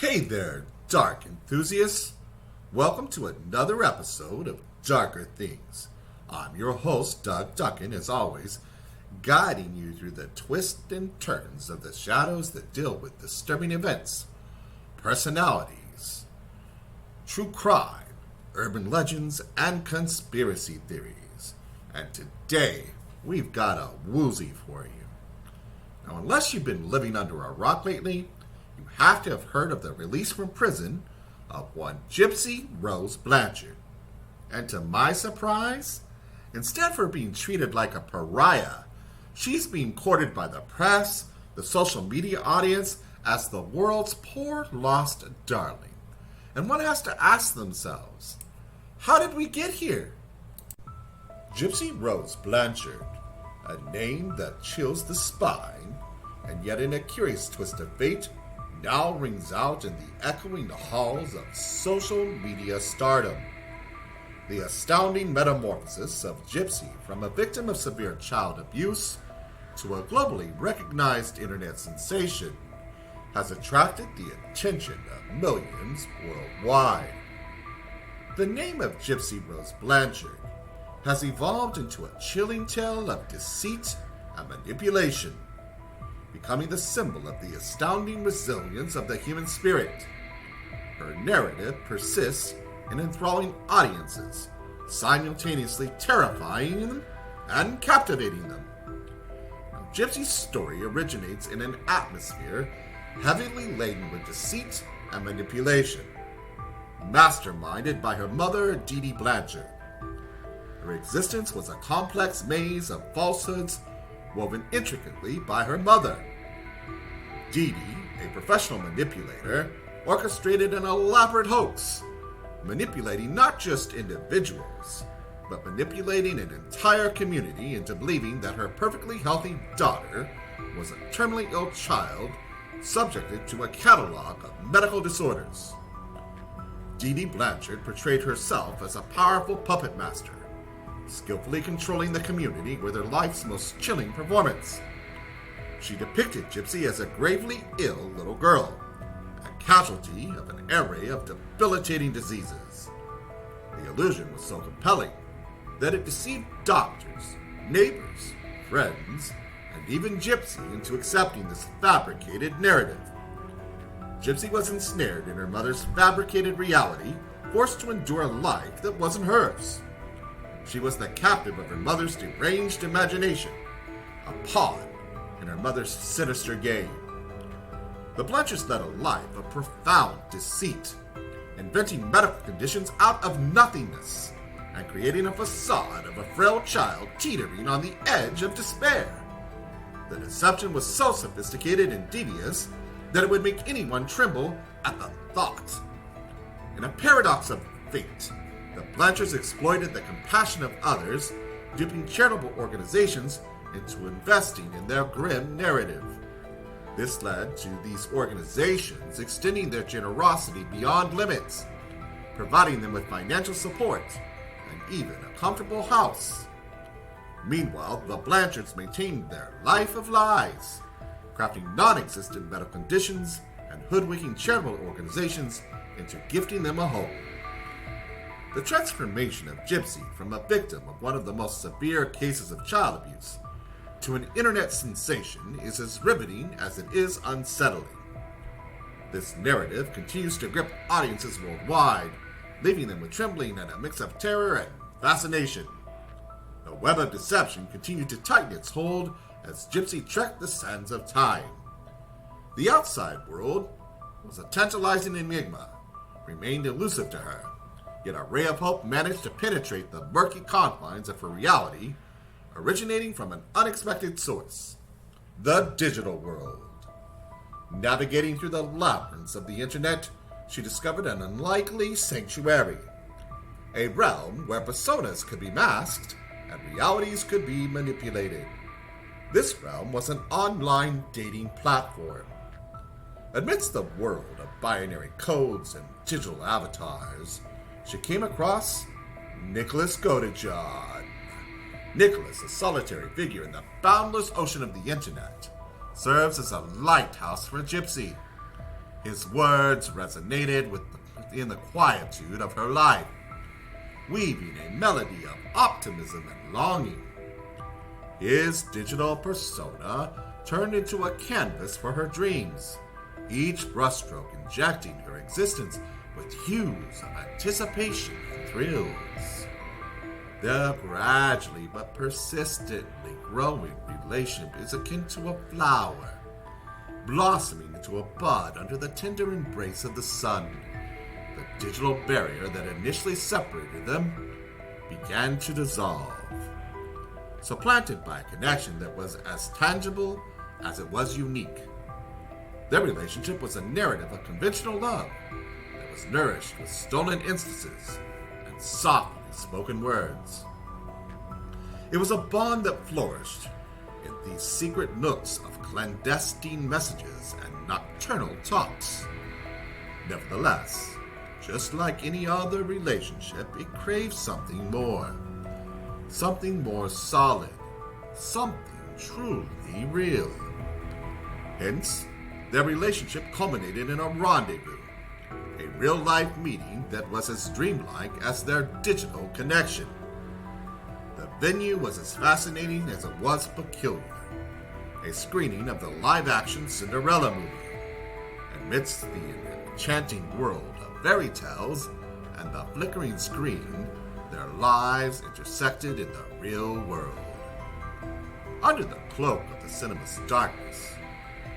Hey there, dark enthusiasts. Welcome to another episode of Darker Things. I'm your host, Doug Duncan, as always, guiding you through the twists and turns of the shadows that deal with disturbing events, personalities, true crime, urban legends, and conspiracy theories. And today, we've got a woozy for you. Now, unless you've been living under a rock lately, you have to have heard of the release from prison of one Gypsy Rose Blanchard. And to my surprise, instead of being treated like a pariah, she's being courted by the press, the social media audience, as the world's poor lost darling. And one has to ask themselves, how did we get here? Gypsy Rose Blanchard, a name that chills the spine, and yet in a curious twist of fate, now rings out in the echoing halls of social media stardom. The astounding metamorphosis of Gypsy from a victim of severe child abuse to a globally recognized internet sensation has attracted the attention of millions worldwide. The name of Gypsy Rose Blanchard has evolved into a chilling tale of deceit and manipulation, becoming the symbol of the astounding resilience of the human spirit. Her narrative persists in enthralling audiences, simultaneously terrifying them and captivating them. Now, Gypsy's story originates in an atmosphere heavily laden with deceit and manipulation, masterminded by her mother, Dee Dee Blanchard. Her existence was a complex maze of falsehoods woven intricately by her mother. Dee Dee, a professional manipulator, orchestrated an elaborate hoax, manipulating not just individuals, but manipulating an entire community into believing that her perfectly healthy daughter was a terminally ill child subjected to a catalog of medical disorders. Dee Dee Blanchard portrayed herself as a powerful puppet master, skillfully controlling the community with her life's most chilling performance. She depicted Gypsy as a gravely ill little girl, a casualty of an array of debilitating diseases. The illusion was so compelling that it deceived doctors, neighbors, friends, and even Gypsy into accepting this fabricated narrative. Gypsy was ensnared in her mother's fabricated reality, forced to endure a life that wasn't hers. She was the captive of her mother's deranged imagination, a pawn in her mother's sinister game. The Blanchards led a life of profound deceit, inventing medical conditions out of nothingness and creating a facade of a frail child teetering on the edge of despair. The deception was so sophisticated and devious that it would make anyone tremble at the thought. In a paradox of fate, the Blanchards exploited the compassion of others, duping charitable organizations into investing in their grim narrative. This led to these organizations extending their generosity beyond limits, providing them with financial support and even a comfortable house. Meanwhile, the Blanchards maintained their life of lies, crafting non-existent medical conditions and hoodwinking charitable organizations into gifting them a home. The transformation of Gypsy from a victim of one of the most severe cases of child abuse to an internet sensation is as riveting as it is unsettling. This narrative continues to grip audiences worldwide, leaving them with trembling and a mix of terror and fascination. The web of deception continued to tighten its hold as Gypsy trekked the sands of time. The outside world was a tantalizing enigma, remained elusive to her. Yet a ray of hope managed to penetrate the murky confines of her reality, originating from an unexpected source: the digital world. Navigating through the labyrinths of the internet, she discovered an unlikely sanctuary, a realm where personas could be masked and realities could be manipulated. This realm was an online dating platform. Amidst the world of binary codes and digital avatars, she came across Nicholas Godejohn. Nicholas, a solitary figure in the boundless ocean of the internet, serves as a lighthouse for Gypsy. His words resonated in the quietude of her life, weaving a melody of optimism and longing. His digital persona turned into a canvas for her dreams, each brushstroke injecting her existence with hues of anticipation and thrills. The gradually but persistently growing relationship is akin to a flower, blossoming into a bud under the tender embrace of the sun. The digital barrier that initially separated them began to dissolve, supplanted by a connection that was as tangible as it was unique. Their relationship was a narrative of conventional love that was nourished with stolen instances and softly spoken words. It was a bond that flourished in these secret nooks of clandestine messages and nocturnal talks. Nevertheless, just like any other relationship, it craved something more solid, something truly real. Hence, their relationship culminated in a rendezvous, a real-life meeting that was as dreamlike as their digital connection. The venue was as fascinating as it was peculiar, a screening of the live-action Cinderella movie, amidst the enchanting world of fairy tales and the flickering screen. Their lives intersected in the real world. Under the cloak of the cinema's darkness,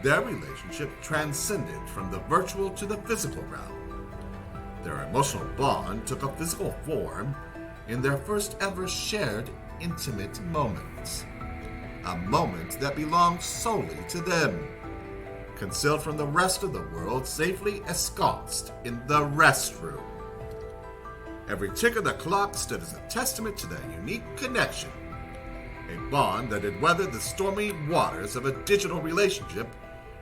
their relationship transcended from the virtual to the physical realm. Their emotional bond took a physical form in their first ever shared intimate moment. A moment that belonged solely to them, concealed from the rest of the world, safely ensconced in the restroom. Every tick of the clock stood as a testament to their unique connection, a bond that had weathered the stormy waters of a digital relationship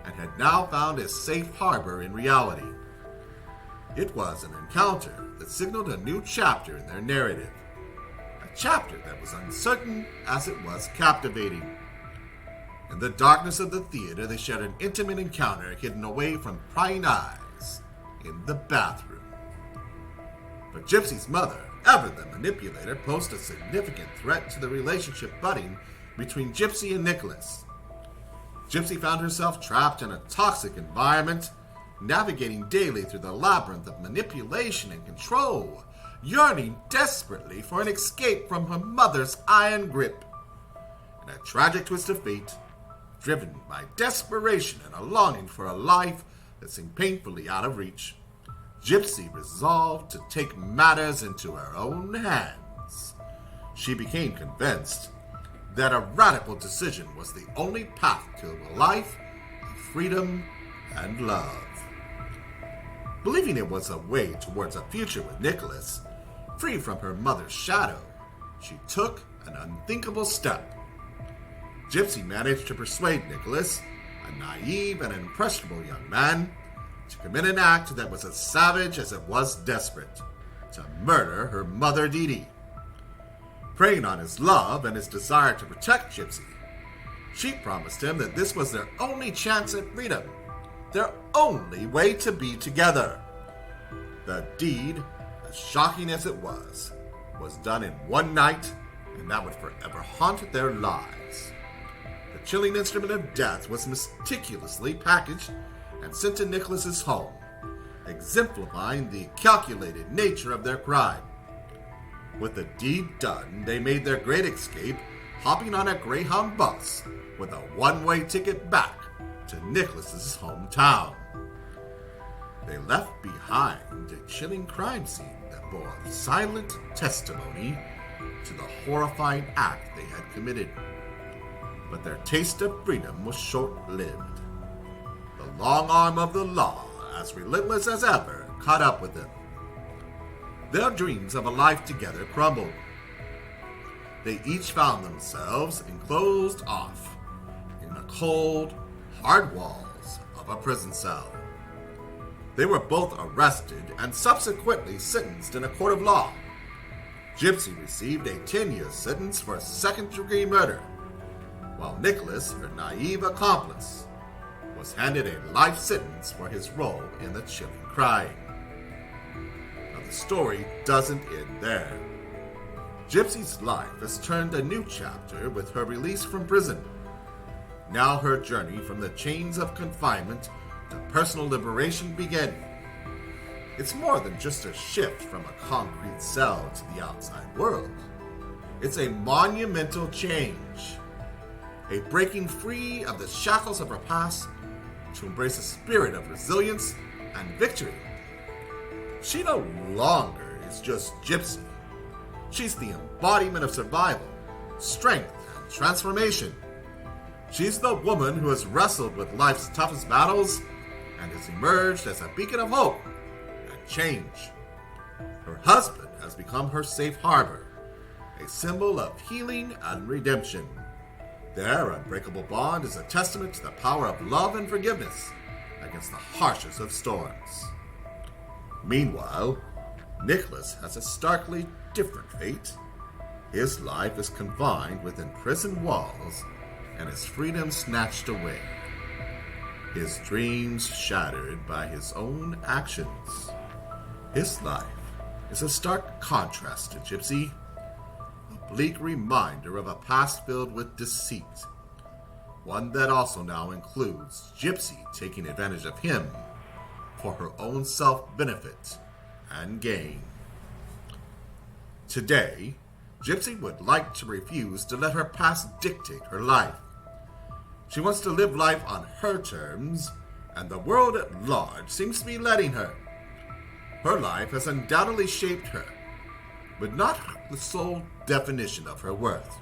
and had now found a safe harbor in reality. It was an encounter that signaled a new chapter in their narrative, a chapter that was uncertain as it was captivating. In the darkness of the theater, they shared an intimate encounter hidden away from prying eyes in the bathroom. But Gypsy's mother, ever the manipulator, posed a significant threat to the relationship budding between Gypsy and Nicholas. Gypsy found herself trapped in a toxic environment, navigating daily through the labyrinth of manipulation and control, yearning desperately for an escape from her mother's iron grip. In a tragic twist of fate, driven by desperation and a longing for a life that seemed painfully out of reach, Gypsy resolved to take matters into her own hands. She became convinced that a radical decision was the only path to a life of freedom and love. Believing it was a way towards a future with Nicholas, free from her mother's shadow, she took an unthinkable step. Gypsy managed to persuade Nicholas, a naive and impressionable young man, to commit an act that was as savage as it was desperate, to murder her mother Dee Dee. Preying on his love and his desire to protect Gypsy, she promised him that this was their only chance at freedom, their only way to be together. The deed, as shocking as it was done in one night, and that would forever haunt their lives. The chilling instrument of death was meticulously packaged and sent to Nicholas's home, exemplifying the calculated nature of their crime. With the deed done, they made their great escape, hopping on a Greyhound bus with a one-way ticket back to Nicholas's hometown. They left behind a chilling crime scene that bore silent testimony to the horrifying act they had committed. But their taste of freedom was short-lived. The long arm of the law, as relentless as ever, caught up with them. Their dreams of a life together crumbled. They each found themselves enclosed off in the cold, hard walls of a prison cell. They were both arrested and subsequently sentenced in a court of law. Gypsy received a 10-year sentence for second-degree murder, while Nicholas, her naive accomplice, was was handed a life sentence for his role in the chilling crime. Now, the story doesn't end there. Gypsy's life has turned a new chapter with her release from prison. Now her journey from the chains of confinement to personal liberation begins. It's more than just a shift from a concrete cell to the outside world. It's a monumental change. A breaking free of the shackles of her past to embrace a spirit of resilience and victory. She no longer is just Gypsy. She's the embodiment of survival, strength, and transformation. She's the woman who has wrestled with life's toughest battles and has emerged as a beacon of hope and change. Her husband has become her safe harbor, a symbol of healing and redemption. Their unbreakable bond is a testament to the power of love and forgiveness against the harshest of storms. Meanwhile, Nicholas has a starkly different fate. His life is confined within prison walls and his freedom snatched away. His dreams shattered by his own actions. His life is a stark contrast to Gypsy, a bleak reminder of a past filled with deceit, one that also now includes Gypsy taking advantage of him for her own self-benefit and gain. Today, Gypsy would like to refuse to let her past dictate her life. She wants to live life on her terms, and the world at large seems to be letting her. Her life has undoubtedly shaped her, but not the sole definition of her worth.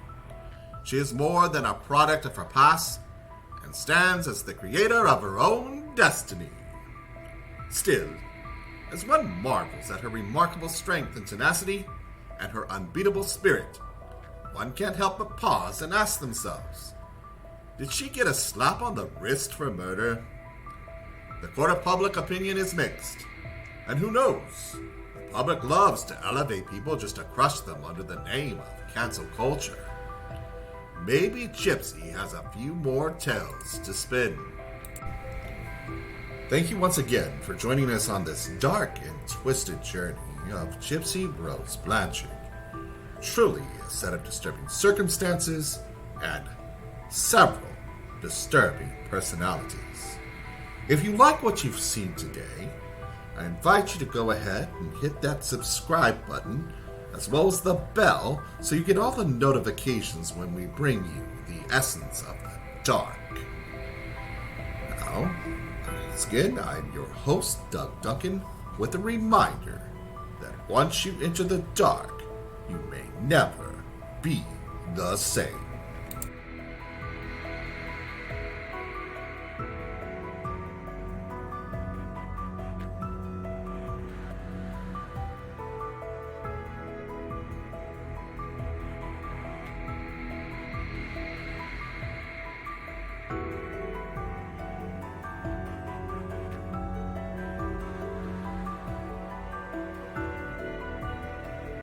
She is more than a product of her past, and stands as the creator of her own destiny. Still, as one marvels at her remarkable strength and tenacity, and her unbeatable spirit, one can't help but pause and ask themselves, did she get a slap on the wrist for murder? The court of public opinion is mixed, and who knows? The public loves to elevate people just to crush them under the name of cancel culture. Maybe Gypsy has a few more tales to spin. Thank you once again for joining us on this dark and twisted journey of Gypsy Rose Blanchard. Truly a set of disturbing circumstances and several disturbing personalities. If you like what you've seen today, I invite you to go ahead and hit that subscribe button as well as the bell so you get all the notifications when we bring you the essence of the dark. Now, once again, I'm your host, Doug Duncan, with a reminder that once you enter the dark, you may never be the same.